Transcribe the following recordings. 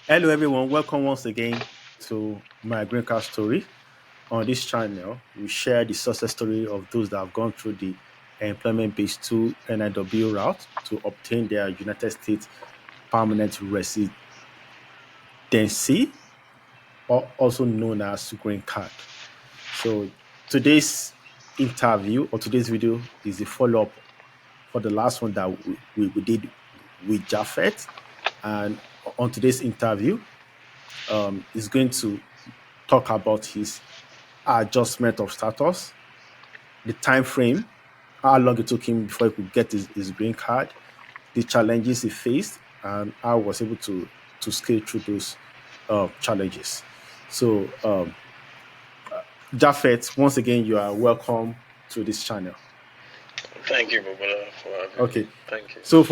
Hello, everyone. Welcome once again to my green card story. On this channel, we share the success story of those that have gone through the employment based to NIW route to obtain their United States permanent residency, or also known as green card. So, today's interview or today's video is a follow up for the last one that we did with Japhet. And on today's interview, is going to talk about his adjustment of status, the time frame, how long it took him before he could get his green card, the challenges he faced, and how he was able to scale through those challenges. So, Japhet, once again, you are welcome to this channel. Thank you, Baba, for having me. Okay, Thank you. so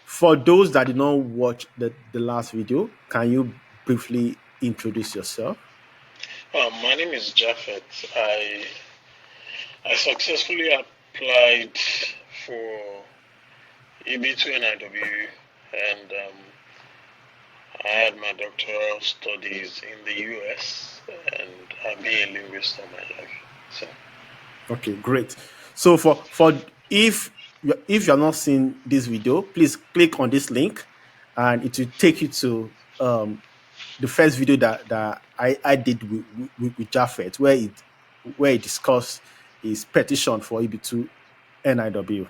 for those that did not watch the last video, can you briefly introduce yourself? My name is Japhet. I successfully applied for EB2-NIW and I had my doctoral studies in the US and I've been a linguist all my life. So, Okay, great. So for if you're not seeing this video, please click on this link, and it will take you to the first video that I did with Japhet, where he discussed his petition for EB2 NIW.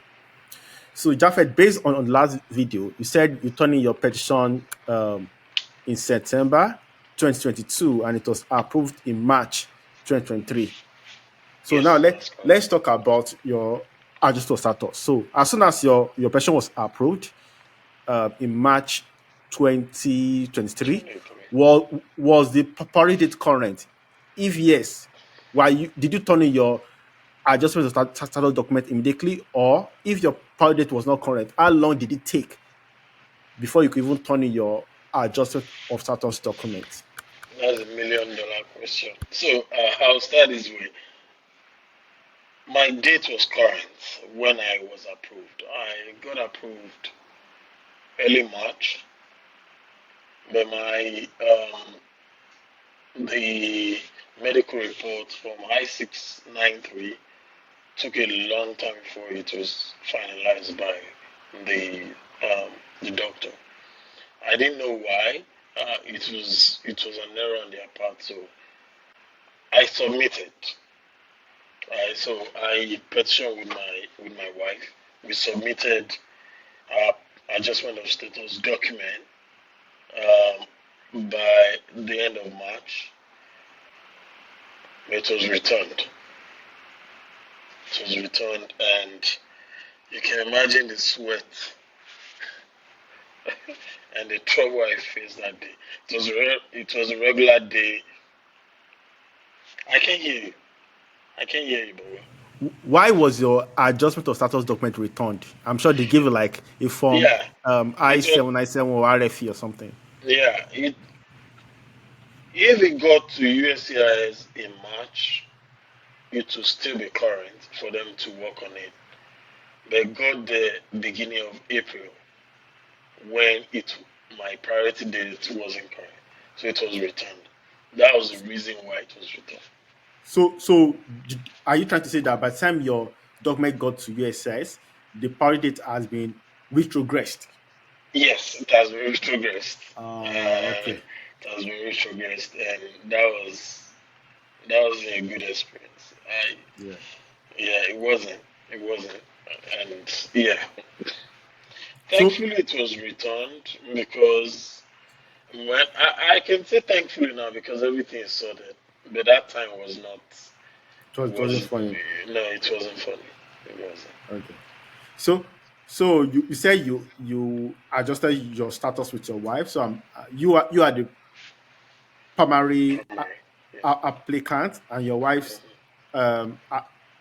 So Japhet, based on the last video, you said you turned in your petition in September 2022, and it was approved in March 2023. So now yes, that's correct. let's talk about your adjustment status. So as soon as your petition was approved in March 2023, 23. was the priority date current? If yes, did you turn in your adjustment of status document immediately, or if your priority date was not current, how long did it take before you could even turn in your adjustment of status document? That's $1 million question. So I'll start this way. My date was current when I was approved. I got approved early March, but the medical report from I-693 took a long time before it was finalized by the the doctor. I didn't know why. It was an error on their part, so I submitted. So I petitioned with my wife. We submitted our adjustment of status document by the end of March. It was returned. It was returned, and you can imagine the sweat and the trouble I faced that day. It was a regular day. I can hear you. I can hear you, Baba. Why was your adjustment of status document returned? I'm sure they give you like a form Yeah, it was. I-797 or RFE or something. Yeah, if it got to USCIS in March, it will still be current for them to work on it. They got the beginning of April when it my priority date wasn't current, so it was returned. That was the reason why it was returned. So are you trying to say that by the time your document got to USCIS, the priority date has been retrogressed? Yes, it has been retrogressed. Okay. It has been retrogressed, and that was a good experience. Yeah. Yeah, it wasn't, and yeah, So thankfully it was returned because when I can say thankfully now because everything is sorted, but that time was not it wasn't was funny. no, it wasn't funny. It wasn't. Okay. So so you said you adjusted your status with your wife. So you are the primary Primary, yeah. applicant, and your wife's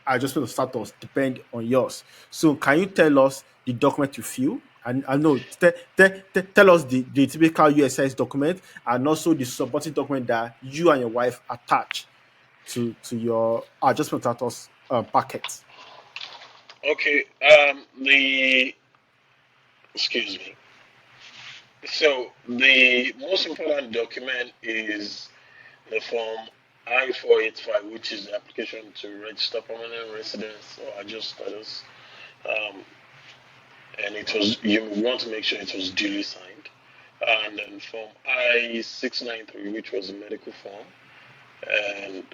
adjustment of status depend on yours. So can you tell us the document you fill? And I know tell us the typical USIS document, and also the supporting document that you and your wife attach to your adjustment status packet. Okay. The excuse me. So the most important document is the form I-485, which is the application to register permanent residence or adjust status. Um, and it was, you want to make sure it was duly signed. And then form I-693, which was a medical form. And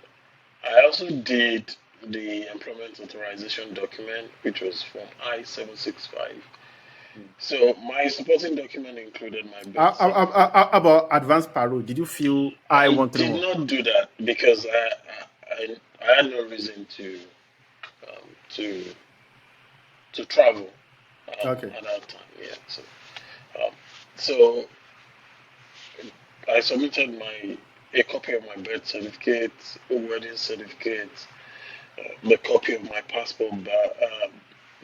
I also did the employment authorization document, which was form I-765. So my supporting document included my birth certificate. About advanced parole, did you feel I I one three did one? not do that because I had no reason um, to to travel Okay. at that time. Yeah. Um, so I submitted my a copy of my birth certificate, a wedding certificate, the copy of my passport,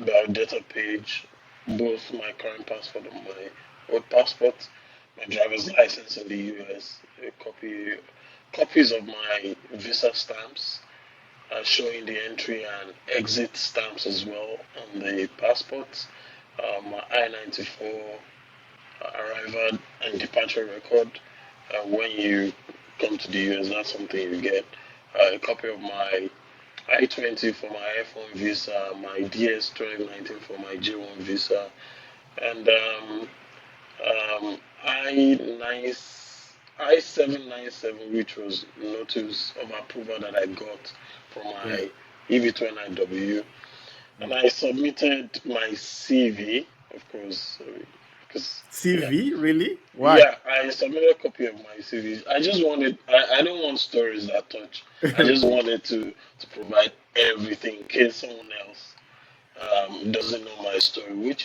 biodata page, both my current passport and my old passport, my driver's license in the U.S., copies of my visa stamps, showing the entry and exit stamps as well on the passports, my I-94 arrival and departure record. When you come to the US, that's something you get. A copy of my I-20 for my F1 visa, my DS 2019 for my J1 visa, and I-9, I-797, which was notice of approval that I got from Yeah. my EB2-NIW. Yeah. And I submitted my CV, of course, because yeah, CV, really? Why? yeah, I submitted a copy of my CV. I just wanted, I don't want stories that touch. I just Okay. wanted to provide everything in case someone else doesn't know my story, which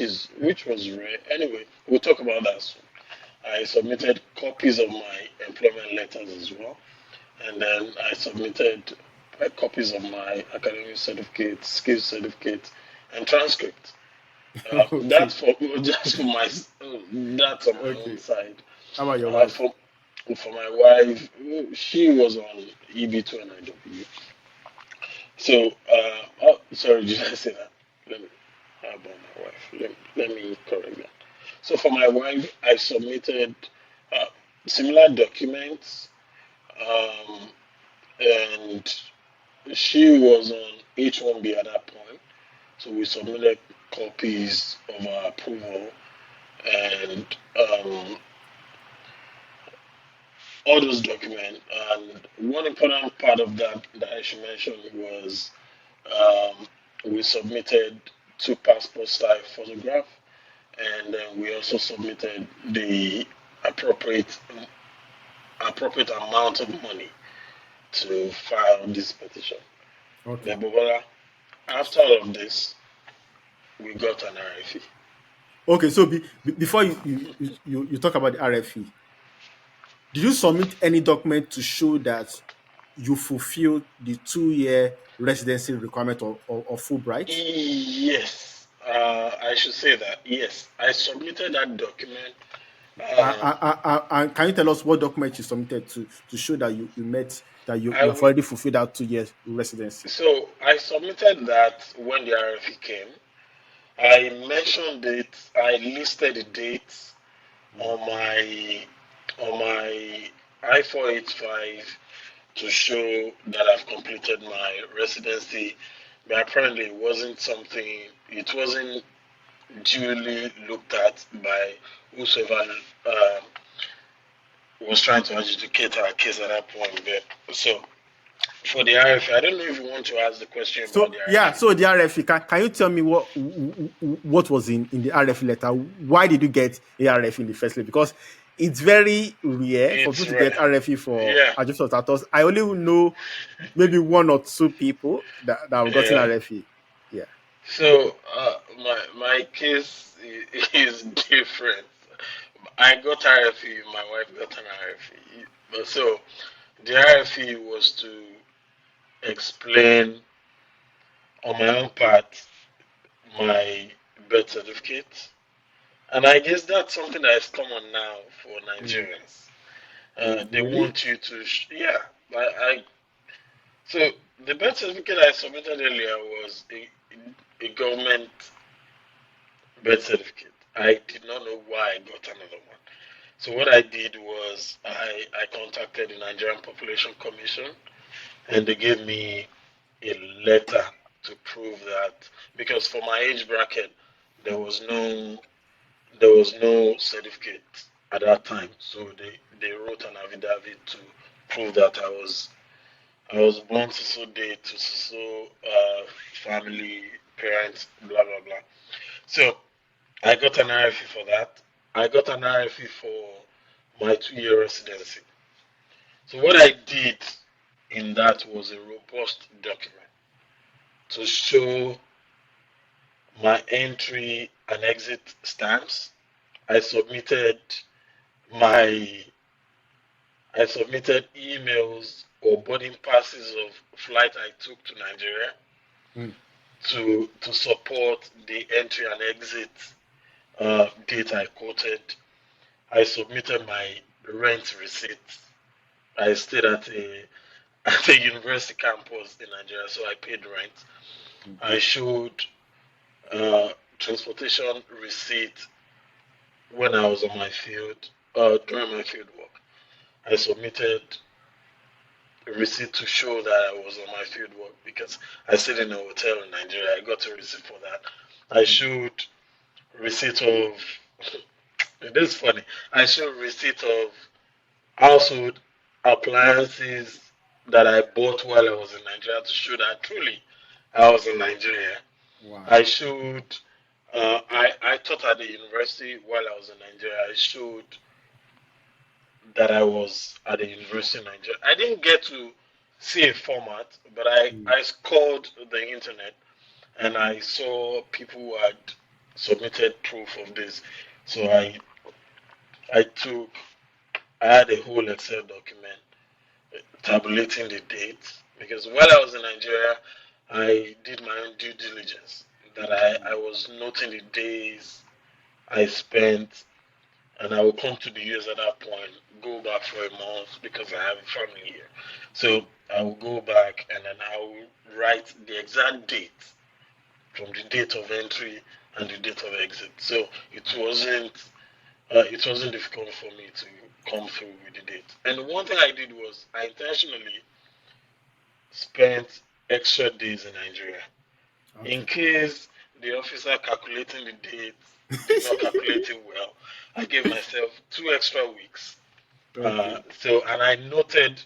was rare. Anyway, we'll talk about that soon. I submitted copies of my employment letters as well, and then I submitted copies of my academic certificate, skills certificate, and transcript. Okay. That's for just for my that's on my own Okay. side. How about your Uh, wife? for for my wife, she was on EB2-NIW. So, oh, sorry, did I say that? Let me. How about my wife? Let me correct that. So for my wife, I submitted uh, similar documents, um, and she was on H1B at that point. So we submitted copies of our approval and all those documents. And one important part of that that I should mention was um, we submitted two passport style photograph, and then we also submitted the appropriate appropriate amount of money to file this petition. Okay. But Bobola, after all of this, we got an RFE. Okay. So before you talk about the RFE, did you submit any document to show that you fulfilled the 2 year residency requirement of Fulbright? Yes, I should say that. Yes, I submitted that document. Um, And can you tell us what document you submitted to show that you met that I you have w- already fulfilled that 2 years residency? so I submitted that when the RFE came. I mentioned it. I listed the dates Mm. on my I-485 to show that I've completed my residency. But apparently, it wasn't duly looked at by whosoever was trying to adjudicate our case at that point. But so for the RFE, I don't know if you want to ask the question about So the yeah, RFE. so the RFE, can you tell me what was in the RFE letter? Why did you get a RFE in the first place? Because it's very rare for people It's to get rare. RFE for Yeah, adjustment of status. I only know maybe one or two people that have gotten yeah. RFE. Yeah. So my case is different. I got RFE, my wife got an RFE. But so the RFE was to explain on my own part my birth certificate, and I guess that's something that is common now for Mm. Nigerians. They Really? want you to, yeah. I so the birth certificate I submitted earlier was a government birth certificate. I did not know why I got another one. So what I did was I contacted the Nigerian Population Commission, and they gave me a letter to prove that, because for my age bracket there was no certificate at that time. So they wrote an affidavit to prove that I was born to so date to so family, parents, blah blah blah. So I got an RFE for that. I got an RFE for my 2 year residency. So what I did in that was a robust document to show my entry and exit stamps. I submitted my I submitted emails or boarding passes of flight I took to Nigeria Mm. to support the entry and exit date I quoted. I submitted my rent receipt. I stayed at a university campus in Nigeria, so I paid rent. I showed transportation receipt when I was on my field, during my field work. I submitted a receipt to show that I was on my field work because I stayed in a hotel in Nigeria. I got a receipt for that. I showed receipt of, this is funny, I showed receipt of household appliances that I bought while I was in Nigeria to show that truly I was in Nigeria. Wow. I showed, I taught at the university while I was in Nigeria. I showed that I was at the university in Nigeria. I didn't get to see a format, but Mm. I scoured the internet and I saw people who had submitted proof of this. So I took, I had a whole Excel document tabulating the dates because while I was in Nigeria, I did my own due diligence. That I was noting the days I spent, and I will come to the US at that point, go back for a month because I have a family here. So I will go back and then I will write the exact date from the date of entry and the date of exit. So it wasn't difficult for me to come through with the date. And one thing I did was I intentionally spent extra days in Nigeria in Okay. case the officer calculating the date did not calculate it well. I gave myself 2 extra weeks. Okay. And I noted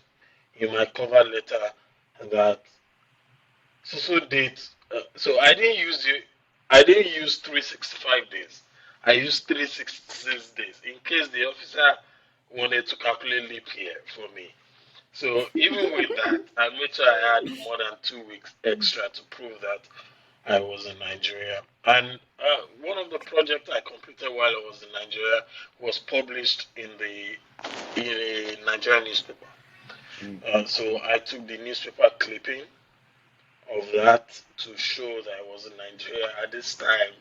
in my cover letter that so date. So I didn't use 365 days. I used 366 days in case the officer wanted to calculate leap year for me. So even with that, I made sure I had more than 2 weeks extra to prove that I was in Nigeria. And one of the projects I completed while I was in Nigeria was published in a Nigerian newspaper. Mm. So I took the newspaper clipping of that to show that I was in Nigeria at this time,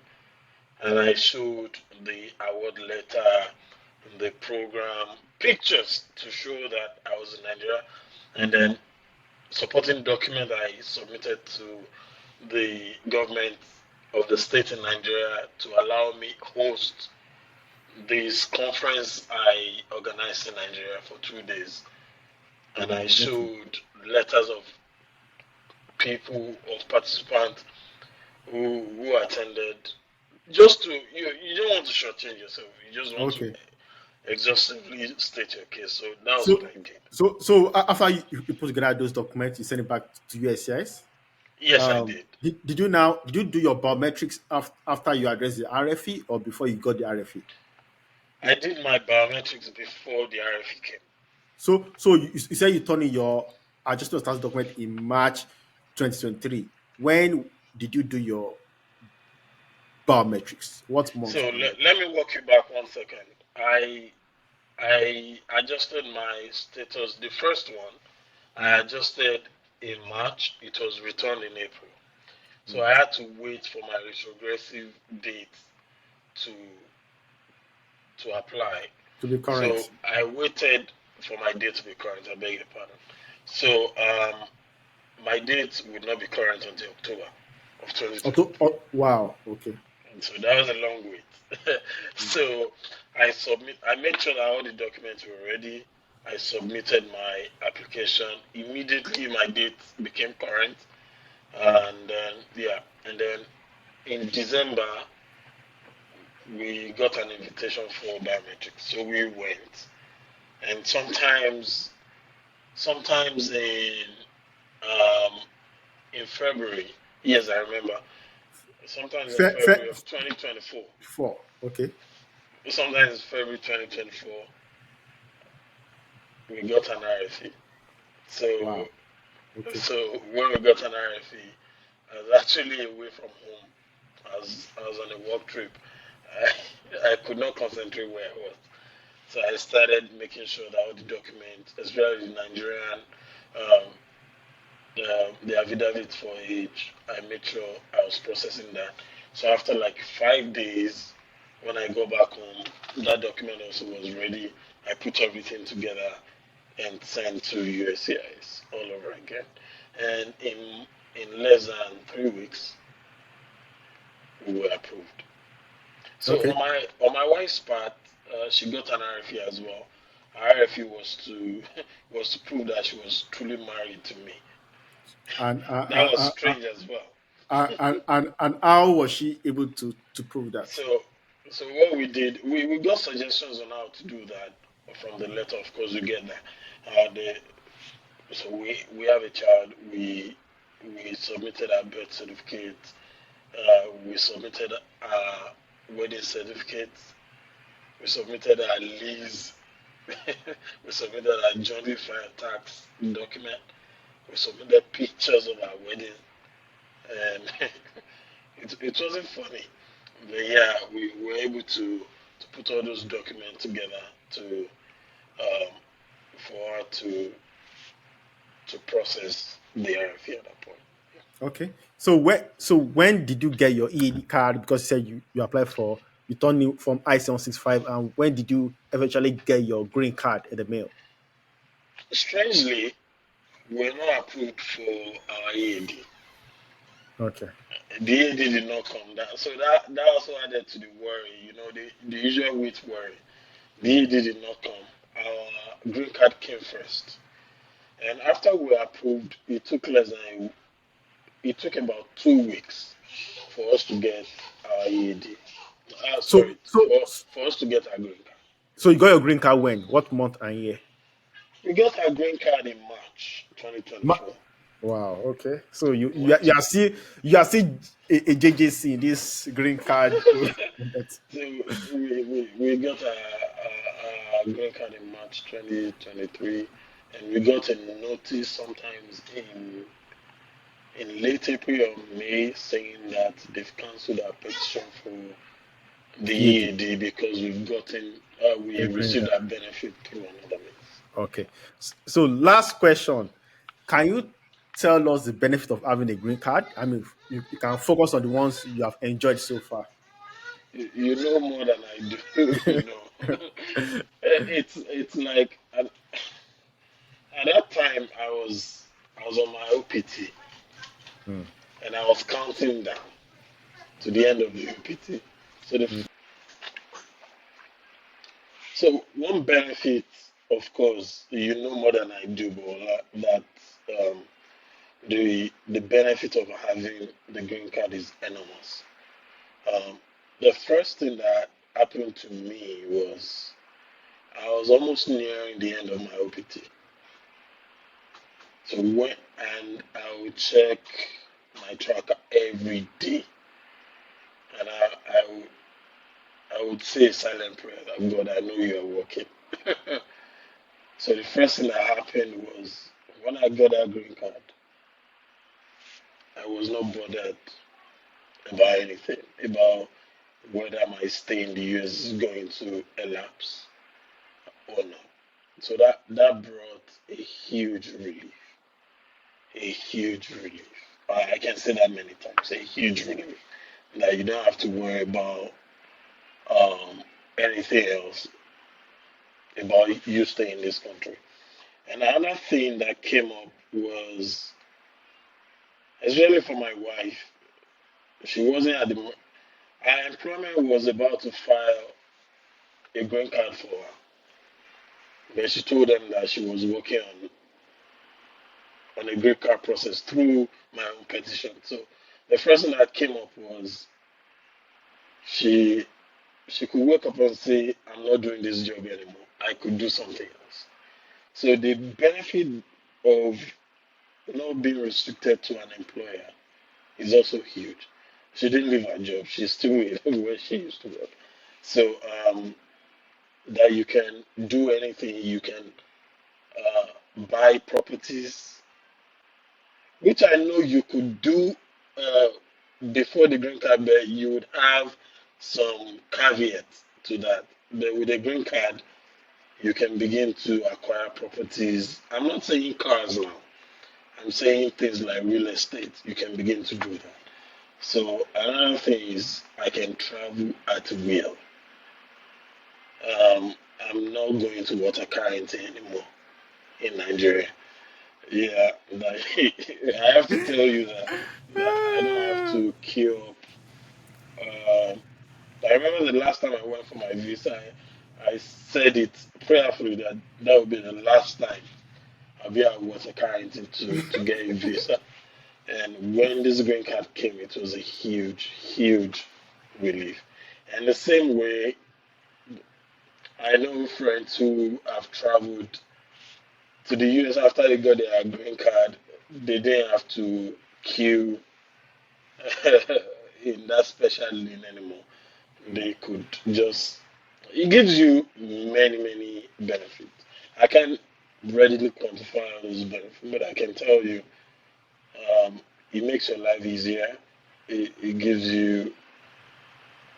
and I showed the award letter, the program, pictures to show that I was in Nigeria, and then supporting document I submitted to the government of the state in Nigeria to allow me host this conference I organized in Nigeria for 2 days, and I Okay. showed letters of people, of participants who attended. Just to you don't want to shortchange yourself. You just want to Okay. exhaustively state your case. So that was what So, I did. after you put together those documents, you send it back to USCIS. Yes, I did. Did you do your biometrics after you addressed the RFE or before you got the RFE? I did my biometrics before the RFE came. So you said you turned in your adjustment of status document in March 2023. When did you do your biometrics? What So month and year? let me walk you back 1 second. I adjusted my status. The first one I adjusted in March. It was returned in April. So Mm. I had to wait for my retrogressive date to apply. To be So current. I waited for my date to be current. I beg your pardon. So my date would not be current until October of 2020. Wow. Okay. So that was a long wait. So I made sure that all the documents were ready. I submitted my application. Immediately my date became current. Wow. And then, yeah, and then in December, we got an invitation for biometric. So we went. And sometimes um, in February, yes, I remember, sometimes in February of 2024, Four. Okay. sometimes in February 2024, we got an RFE. So, Wow. Okay. so when we got an RFE, I was actually away from home. I was on a work trip. I could not concentrate where I was. So I started making sure that all the documents, especially the Nigerian, um, the affidavit for age, I made sure I was processing that. So after like 5 days, when I go back home, that document also was ready. I put everything together and sent to USCIS all over again. And in less than 3 weeks, we were approved. So Okay. on my wife's part, she got an RFE as well. Her RFE was to was to prove that she was truly married to me. And That was strange as well. and how was she able to prove that? So so what we did, we got suggestions on how to do that from the letter. Of course, we get that. The So we have a child. We submitted our birth certificate. We submitted our wedding certificate. We submitted our lease. We submitted our jointly filed tax document. We submitted pictures of our wedding, and it wasn't funny. But yeah, we were able to put all those documents together to um, for her to process the RFE at that point. Okay. So when did you get your EAD card? Because you said you applied for you turned new from I-765, and when did you eventually get your green card in the mail? Strangely, we're not approved for our EAD. Okay. The EAD did not come down, so that also added to the worry. The usual wait worry. The Mm. EAD did not come. Our green card came first, and after we were approved, it took about 2 weeks for us to get our EAD. So Sorry, so for us to get our green card. so you got your green card when? What month and year? We got our green card in March Ma- 2024. wow. Okay. So March. you are still a JJC in this green card. So we got our green card in March 2023, and we got a notice sometimes in late April or May saying that they've cancelled our petition for the EAD. EAD because we A green received card. our benefit through another means. Okay. So last question. Can you tell us the benefit of having a green card? I mean, you can focus on the ones you have enjoyed so far. You know more than I do. It's like at that time I was on my OPT Mm, and I was counting down to the end of the OPT. So mm. one benefit, of course, you know more than I do, but that um, the benefit of having the green card is enormous. Um, the first thing that happened to me was I was almost nearing the end of my OPT. So when and I would check my tracker every day, and I would say a silent prayer that God, I know you are working. So the first thing that happened was when I got that green card, I was not bothered about anything, about whether my stay in the US is going to elapse or not. So that brought a huge relief, a huge relief. I can say that many times, a huge relief that you don't have to worry about um, anything else about you staying in this country. And another thing that came up was, especially for my wife, she wasn't at the Her employment was about to file a green card for her, but she told them that she was working on a green card process through my own petition. So the first thing that came up was she she could wake up and say, I'm not doing this job anymore. I could do something else. So the benefit of not being restricted to an employer is also huge. She didn't leave her job. She's still where she used to work. So that you can do anything. You can buy properties, which I know you could do uh, before the green card, but you would have some caveats to that. But with a green card, you can begin to acquire properties. I'm not saying cars now. I'm saying things like real estate. You can begin to do that. So another thing is I can travel at will. I'm not going to water quarantine anymore in Nigeria. Yeah, like, I have to tell you that I don't have to queue up. Um, I remember the last time I went for my visa, I said it prayerfully that that would be the last time I'll be at water quarantine to get a visa. And when this green card came, it was a huge, huge relief. And the same way, I know friends who have traveled to the US after they got their green card, they didn't have to queue in that special lane anymore. They could just, it gives you many, many benefits. I can't readily quantify all those benefits, but I can tell you it makes your life easier. It gives you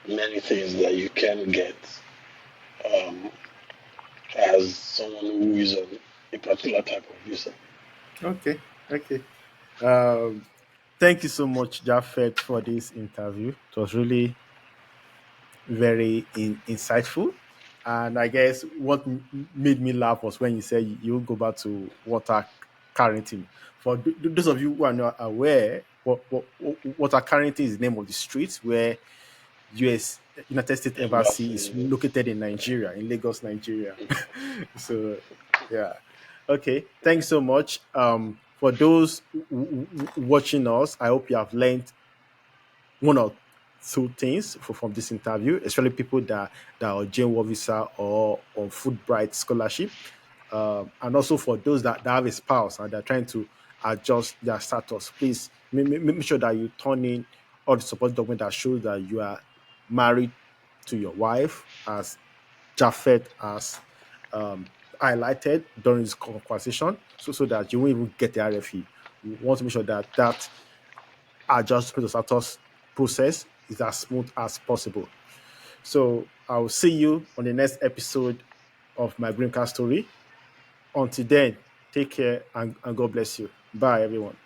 many things that you can get um, as someone who is on a particular type of visa. Okay, okay. Um, Thank you so much, Japhet, for this interview. It was really very insightful. And I guess what made me laugh was when you said you go back to water Carrington. For those of you who are not aware, water Carrington is the name of the street where US United States Embassy is Embassy. located in Nigeria, in Lagos, Nigeria. So yeah. Okay. Thanks so much. For those watching us, I hope you have learned one or two things from this interview, especially people that are Jane visa or on Fulbright scholarship, and also for those that have a spouse and they're trying to adjust their status. Please make sure that you turn in all the support document that shows that you are married to your wife, as Japhet has highlighted during this conversation, so that you won't even get the RFE. We want to make sure that adjustment of status process is as smooth as possible. So I'll see you on the next episode of my green card story. Until then, take care and God bless you. Bye, everyone.